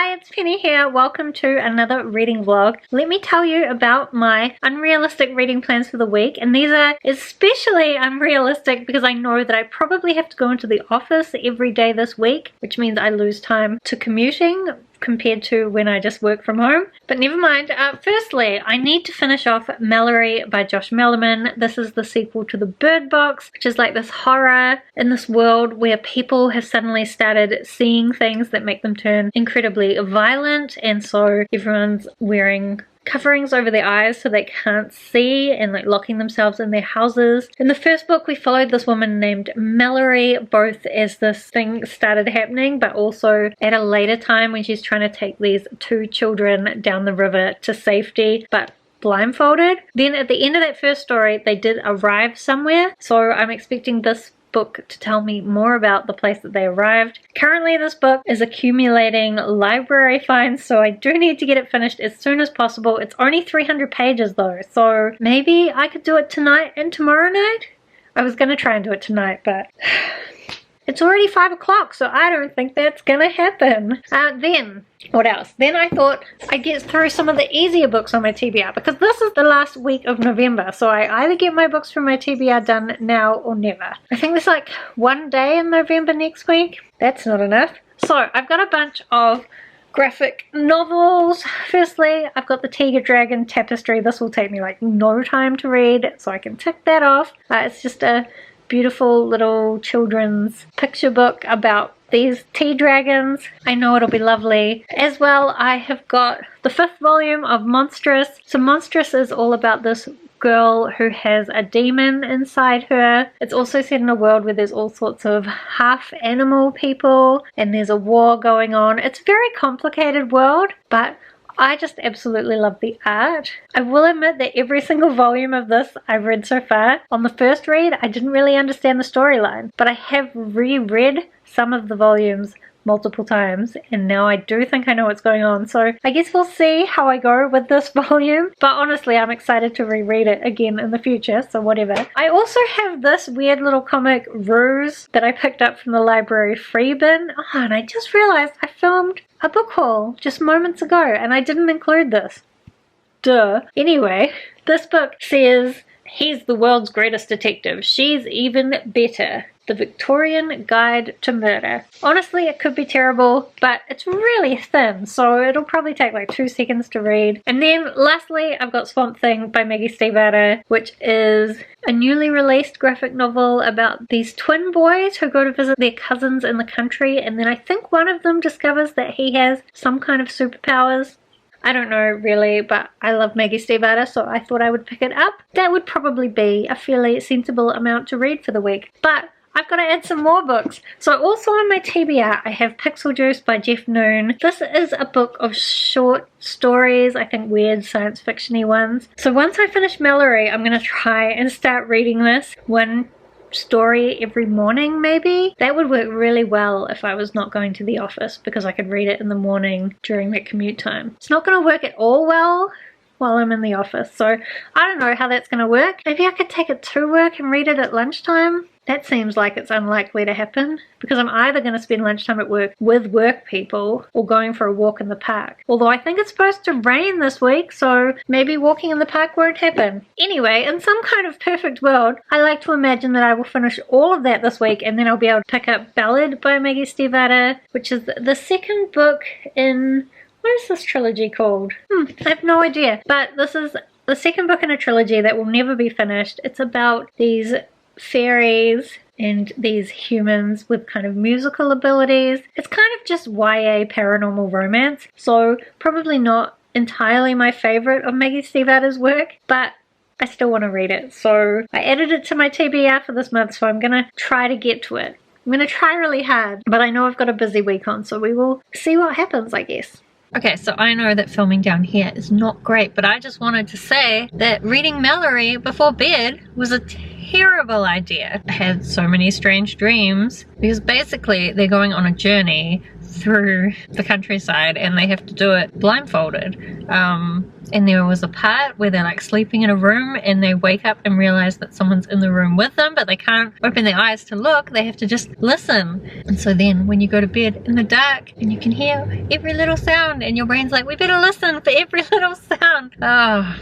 Hi, it's Penny here. Welcome to another reading vlog. Let me tell you about my unrealistic reading plans for the week, and these are especially unrealistic because I know that I probably have to go into the office every day this week, which means I lose time to commuting compared to when I just work from home. But never mind. Firstly, I need to finish off Mallory by Josh Malerman. This is the sequel to The Bird Box, which is like this horror in this world where people have suddenly started seeing things that make them turn incredibly violent, and so everyone's wearing coverings over their eyes so they can't see and like locking themselves in their houses. In the first book we followed this woman named Mallory, both as this thing started happening but also at a later time when she's trying to take these two children down the river to safety, but blindfolded. Then at the end of that first story they did arrive somewhere, so I'm expecting this book to tell me more about the place that they arrived. Currently this book is accumulating library fines, so I do need to get it finished as soon as possible. It's only 300 pages though, so maybe I could do it tonight and tomorrow night. I was gonna try and do it tonight, but it's already 5 o'clock, so I don't think that's gonna happen. Then, what else? Then I thought I'd get through some of the easier books on my TBR because this is the last week of November, so I either get my books from my TBR done now or never. I think there's like one day in November next week. That's not enough. So I've got a bunch of graphic novels. Firstly, I've got the Tiger Dragon Tapestry. This will take me like no time to read, so I can tick that off. It's just a beautiful little children's picture book about these tea dragons. I know it'll be lovely. As well, I have got the 5th volume of Monstrous. So Monstrous is all about this girl who has a demon inside her. It's also set in a world where there's all sorts of half animal people and there's a war going on. It's a very complicated world, but I just absolutely love the art. I will admit that every single volume of this I've read so far, on the first read I didn't really understand the storyline, but I have reread some of the volumes multiple times and now I do think I know what's going on, so I guess we'll see how I go with this volume. But honestly, I'm excited to reread it again in the future, so whatever. I also have this weird little comic Ruse that I picked up from the library free bin. Oh, and I just realized I filmed a book haul just moments ago and I didn't include this. Duh. Anyway, this book says he's the world's greatest detective. She's even better. The Victorian Guide to Murder. Honestly, it could be terrible, but it's really thin, so it'll probably take like 2 seconds to read. And then lastly, I've got Swamp Thing by Maggie Stiefvater, which is a newly released graphic novel about these twin boys who go to visit their cousins in the country, and then I think one of them discovers that he has some kind of superpowers. I don't know really, but I love Maggie Stiefvater, so I thought I would pick it up. That would probably be a fairly sensible amount to read for the week. But I've got to add some more books. So also on my TBR I have Pixel Juice by Jeff Noon. This is a book of short stories, I think weird science fiction-y ones. So once I finish Mallory, I'm going to try and start reading this one story every morning maybe. That would work really well if I was not going to the office because I could read it in the morning during that commute time. It's not going to work at all well while I'm in the office, so I don't know how that's going to work. Maybe I could take it to work and read it at lunchtime. That seems like it's unlikely to happen because I'm either going to spend lunchtime at work with work people or going for a walk in the park. Although I think it's supposed to rain this week, so maybe walking in the park won't happen. Anyway, in some kind of perfect world, I like to imagine that I will finish all of that this week and then I'll be able to pick up Ballad by Maggie Stiefvater, which is the second book in... what is this trilogy called? I have no idea. But this is the second book in a trilogy that will never be finished. It's about these fairies and these humans with kind of musical abilities. It's kind of just YA paranormal romance, so probably not entirely my favorite of Maggie Stiefvater's work, but I still want to read it. So I added it to my TBR for this month, so I'm gonna try to get to it. I'm gonna try really hard, but I know I've got a busy week on, so we will see what happens, I guess. Okay, so I know that filming down here is not great, but I just wanted to say that reading Mallory before bed was a terrible idea. I had so many strange dreams because basically they're going on a journey through the countryside and they have to do it blindfolded. And there was a part where they're like sleeping in a room and they wake up and realize that someone's in the room with them, but they can't open their eyes to look. They have to just listen. And so then when you go to bed in the dark and you can hear every little sound and your brain's like, we better listen for every little sound. Oh,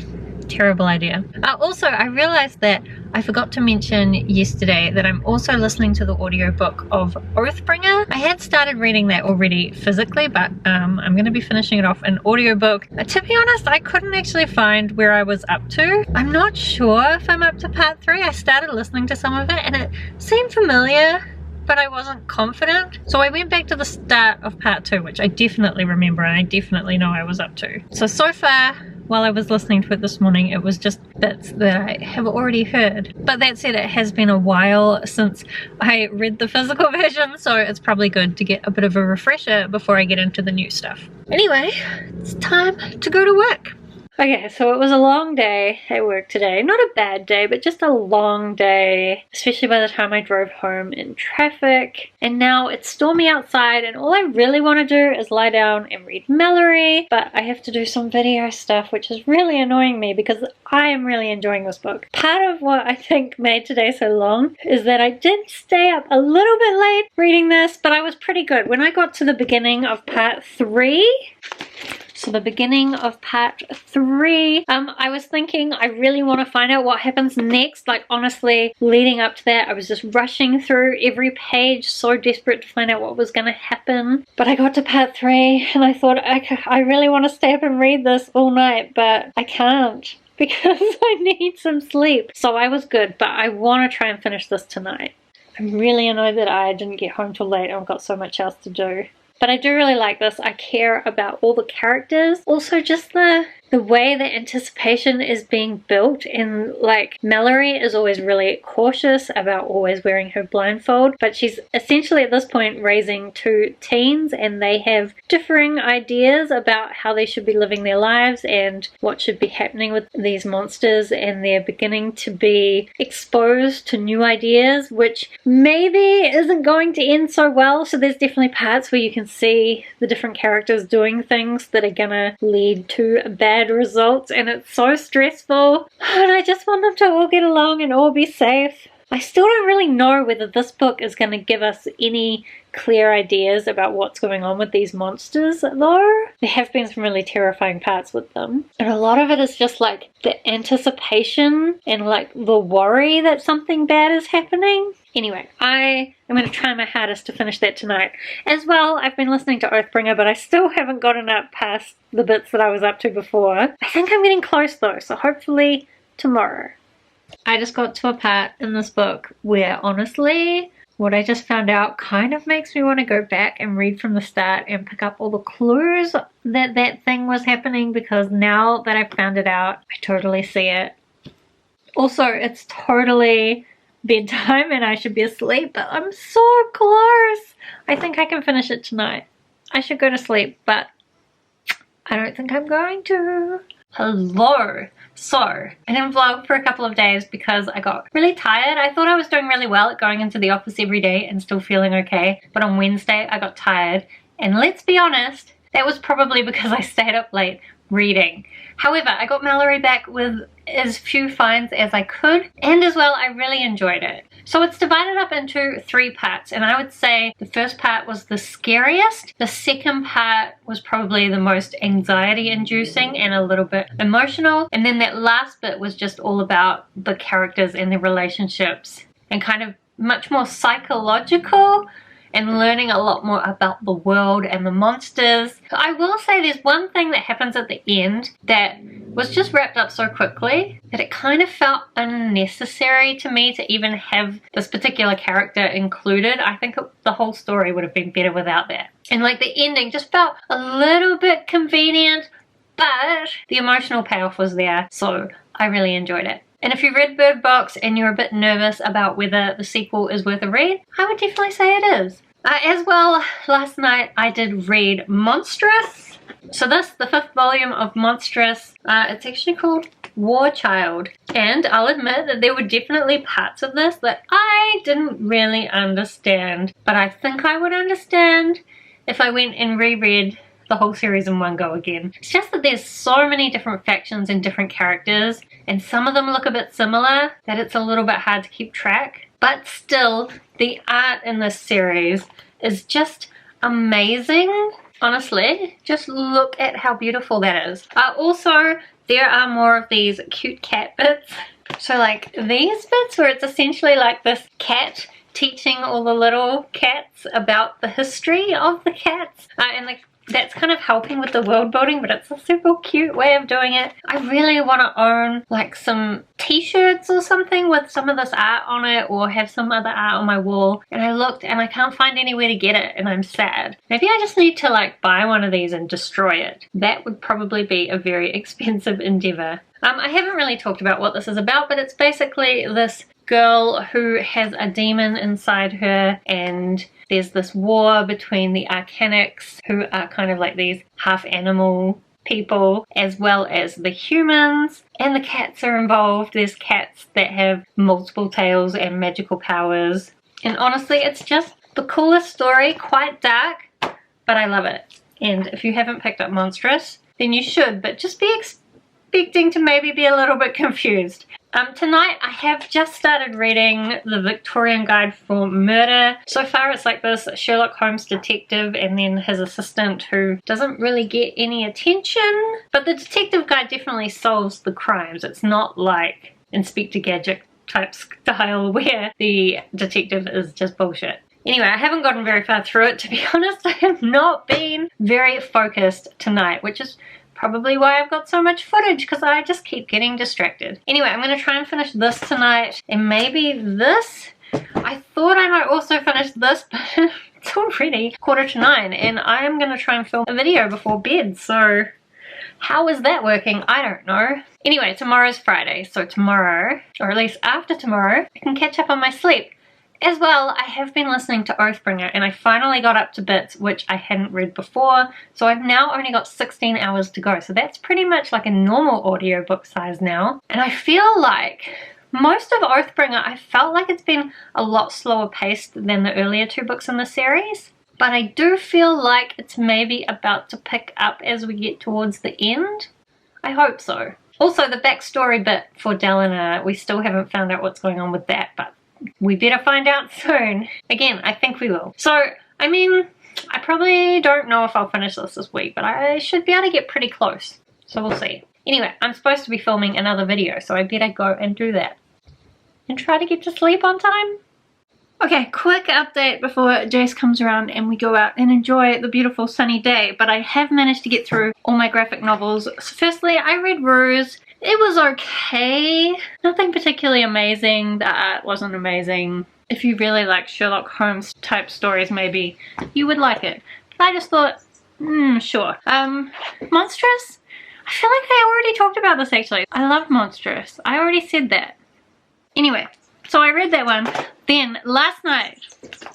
terrible idea. Also, I realized that I forgot to mention yesterday that I'm also listening to the audiobook of Oathbringer. I had started reading that already physically, but I'm going to be finishing it off in audiobook. To be honest, I couldn't actually find where I was up to. I'm not sure if I'm up to part 3. I started listening to some of it and it seemed familiar, but I wasn't confident. So I went back to the start of part 2, which I definitely remember and I definitely know I was up to. So far, while I was listening to it this morning, it was just bits that I have already heard. But that said, it has been a while since I read the physical version, so it's probably good to get a bit of a refresher before I get into the new stuff. Anyway, it's time to go to work. Okay, so it was a long day at work today. Not a bad day, but just a long day, especially by the time I drove home in traffic. And now it's stormy outside and all I really want to do is lie down and read Mallory, but I have to do some video stuff, which is really annoying me because I am really enjoying this book. Part of what I think made today so long is that I did stay up a little bit late reading this, but I was pretty good. When I got to the beginning of part 3, I was thinking I really want to find out what happens next. Like honestly, leading up to that, I was just rushing through every page, so desperate to find out what was going to happen. But I got to part 3 and I thought, I really want to stay up and read this all night, but I can't because I need some sleep. So I was good, but I want to try and finish this tonight. I'm really annoyed that I didn't get home till late. I've got so much else to do. But I do really like this. I care about all the characters. Also just the way that anticipation is being built, and like Mallory is always really cautious about always wearing her blindfold, but she's essentially at this point raising 2 teens and they have differing ideas about how they should be living their lives and what should be happening with these monsters, and they're beginning to be exposed to new ideas, which maybe isn't going to end so well. So there's definitely parts where you can see the different characters doing things that are gonna lead to bad results, and it's so stressful and I just want them to all get along and all be safe. I still don't really know whether this book is going to give us any clear ideas about what's going on with these monsters, though. There have been some really terrifying parts with them, and a lot of it is just like the anticipation and like the worry that something bad is happening. Anyway, I am going to try my hardest to finish that tonight. As well, I've been listening to Oathbringer, but I still haven't gotten up past the bits that I was up to before. I think I'm getting close though, so hopefully tomorrow. I just got to a part in this book where honestly, what I just found out kind of makes me want to go back and read from the start and pick up all the clues that that thing was happening, because now that I've found it out, I totally see it. Also, it's totally bedtime and I should be asleep, but I'm so close. I think I can finish it tonight. I should go to sleep, but I don't think I'm going to. Hello. So, I didn't vlog for a couple of days because I got really tired. I thought I was doing really well at going into the office every day and still feeling okay, but on Wednesday I got tired, and let's be honest, that was probably because I stayed up late reading. However, I got Mallory back with as few finds as I could, and as well I really enjoyed it. So it's divided up into 3 parts, and I would say the first part was the scariest, the second part was probably the most anxiety inducing and a little bit emotional, and then that last bit was just all about the characters and their relationships and kind of much more psychological and learning a lot more about the world and the monsters. I will say there's one thing that happens at the end that was just wrapped up so quickly that it kind of felt unnecessary to me to even have this particular character included. I think the whole story would have been better without that. And like the ending just felt a little bit convenient, but the emotional payoff was there, so I really enjoyed it. And if you read Bird Box and you're a bit nervous about whether the sequel is worth a read, I would definitely say it is. As well, last night I did read Monstrous. So this, the 5th volume of Monstrous, it's actually called War Child. And I'll admit that there were definitely parts of this that I didn't really understand, but I think I would understand if I went and reread the whole series in one go again. It's just that there's so many different factions and different characters, and some of them look a bit similar that it's a little bit hard to keep track. But still, the art in this series is just amazing. Honestly, just look at how beautiful that is. Also, there are more of these cute cat bits. So like these bits where it's essentially like this cat teaching all the little cats about the history of the cats, and that's kind of helping with the world building, but it's a super cute way of doing it. I really want to own like some t-shirts or something with some of this art on it, or have some other art on my wall, and I looked and I can't find anywhere to get it, and I'm sad. Maybe I just need to like buy one of these and destroy it. That would probably be a very expensive endeavor. I haven't really talked about what this is about, but it's basically this girl who has a demon inside her, and there's this war between the Arcanics, who are kind of like these half animal people, as well as the humans, and the cats are involved. There's cats that have multiple tails and magical powers, and honestly it's just the coolest story. Quite dark, but I love it. And if you haven't picked up Monstrous, then you should, but just be expecting to maybe be a little bit confused. Tonight I have just started reading the Victorian Guide for Murder. So far it's like this Sherlock Holmes detective and then his assistant who doesn't really get any attention, but the detective guide definitely solves the crimes. It's not like Inspector Gadget type style where the detective is just bullshit. Anyway, I haven't gotten very far through it, to be honest. I have not been very focused tonight, which is probably why I've got so much footage, because I just keep getting distracted. Anyway, I'm going to try and finish this tonight, and maybe this. I thought I might also finish this, but it's already 8:45, and I'm going to try and film a video before bed, so how is that working? I don't know. Anyway, tomorrow's Friday, so tomorrow, or at least after tomorrow, I can catch up on my sleep. As well, I have been listening to Oathbringer, and I finally got up to bits which I hadn't read before, so I've now only got 16 hours to go, so that's pretty much like a normal audiobook size now. And I feel like most of Oathbringer, I felt like it's been a lot slower paced than the earlier two books in the series, but I do feel like it's maybe about to pick up as we get towards the end. I hope so. Also, the backstory bit for Dalinar, we still haven't found out what's going on with that, but we better find out soon. Again, I think we will. So, I mean, I probably don't know if I'll finish this week, but I should be able to get pretty close. So we'll see. Anyway, I'm supposed to be filming another video, so I better go and do that. And try to get to sleep on time. Okay, quick update before Jace comes around and we go out and enjoy the beautiful sunny day. But I have managed to get through all my graphic novels. So firstly, I read Ruse. It was okay. Nothing particularly amazing. The art wasn't amazing. If you really like Sherlock Holmes type stories, maybe you would like it. But I just thought, sure. Monstrous? I feel like I already talked about this actually. I love Monstrous. I already said that. Anyway, so I read that one. Then last night,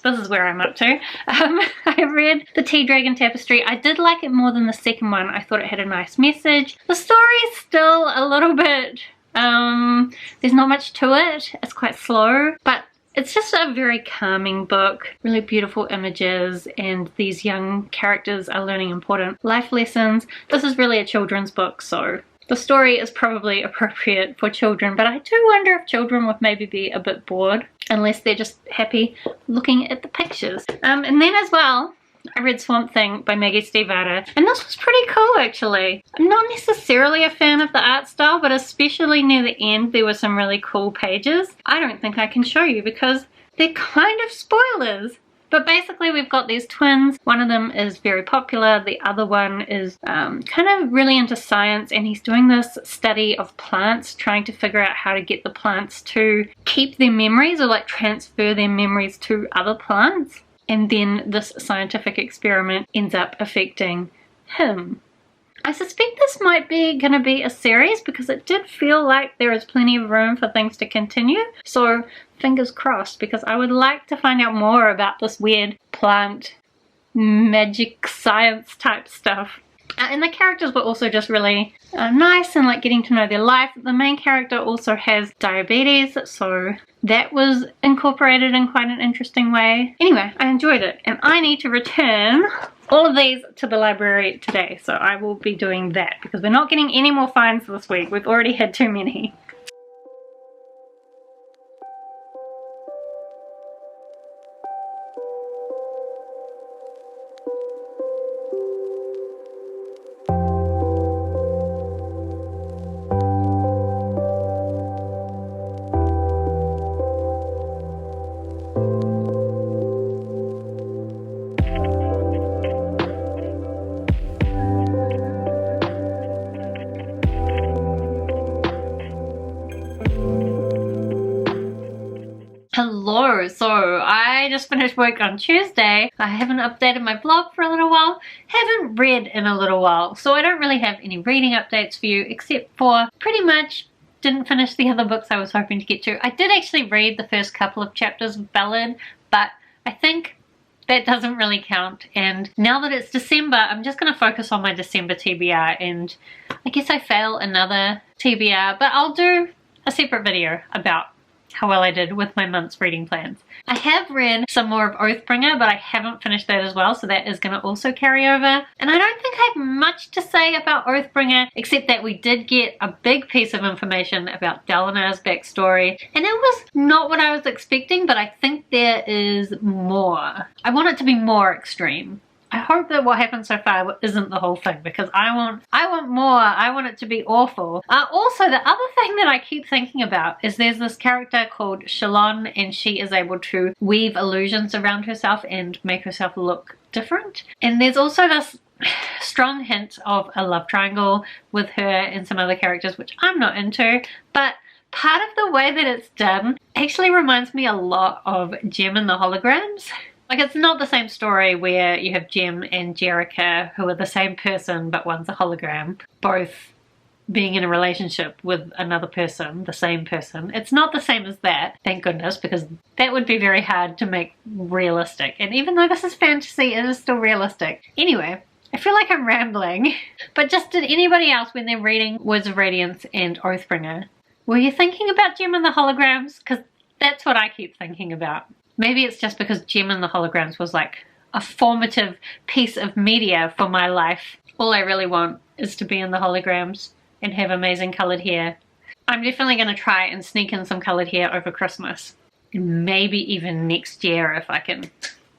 this is where I'm up to, I read The Tea Dragon Tapestry. I did like it more than the second one. I thought it had a nice message. The story's still a little bit, there's not much to it. It's quite slow, but it's just a very calming book. Really beautiful images, and these young characters are learning important life lessons. This is really a children's book, so the story is probably appropriate for children, but I do wonder if children would maybe be a bit bored unless they're just happy looking at the pictures. And then as well, I read Swamp Thing by Maggie Stiefvater, and this was pretty cool actually. I'm not necessarily a fan of the art style, but especially near the end there were some really cool pages. I don't think I can show you because they're kind of spoilers. But basically we've got these twins. One of them is very popular, the other one is kind of really into science, and he's doing this study of plants, trying to figure out how to get the plants to keep their memories or like transfer their memories to other plants. And then this scientific experiment ends up affecting him. I suspect this might be going to be a series because it did feel like there is plenty of room for things to continue. So fingers crossed, because I would like to find out more about this weird plant magic science type stuff. And the characters were also just really nice and like getting to know their life. The main character also has diabetes, so that was incorporated in quite an interesting way. Anyway, I enjoyed it, and I need to return all of these to the library today, so I will be doing that because we're not getting any more fines this week. We've already had too many. Hello, so I just finished work on Tuesday. I haven't updated my blog for a little while, haven't read in a little while, so I don't really have any reading updates for you except for pretty much didn't finish the other books I was hoping to get to. I did actually read the first couple of chapters of Ballad, but I think that doesn't really count, and now that it's December, I'm just going to focus on my December TBR, and I guess I fail another TBR, but I'll do a separate video about how well I did with my month's reading plans. I have read some more of Oathbringer, but I haven't finished that as well, so that is going to also carry over. And I don't think I have much to say about Oathbringer, except that we did get a big piece of information about Dalinar's backstory, and it was not what I was expecting, but I think there is more. I want it to be more extreme. I hope that what happened so far isn't the whole thing, because I want more. I want it to be awful. Also, the other thing that I keep thinking about is there's this character called Shalon, and she is able to weave illusions around herself and make herself look different. And there's also this strong hint of a love triangle with her and some other characters, which I'm not into, but part of the way that it's done actually reminds me a lot of Jem and the Holograms. Like, it's not the same story where you have Jem and Jericha, who are the same person but one's a hologram, both being in a relationship with another person, the same person. It's not the same as that, thank goodness, because that would be very hard to make realistic. And even though this is fantasy, it is still realistic. Anyway, I feel like I'm rambling, but just did anybody else, when they're reading Words of Radiance and Oathbringer, were you thinking about Jem and the Holograms? Because that's what I keep thinking about. Maybe it's just because Jem and the Holograms was like a formative piece of media for my life. All I really want is to be in the holograms and have amazing coloured hair. I'm definitely going to try and sneak in some coloured hair over Christmas. And maybe even next year if I can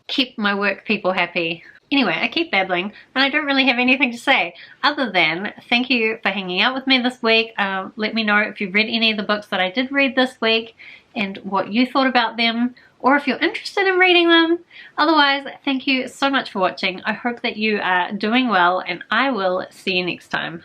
keep my work people happy. Anyway, I keep babbling and I don't really have anything to say other than thank you for hanging out with me this week. Let me know if you've read any of the books that I did read this week and what you thought about them, or if you're interested in reading them. Otherwise, thank you so much for watching. I hope that you are doing well, and I will see you next time.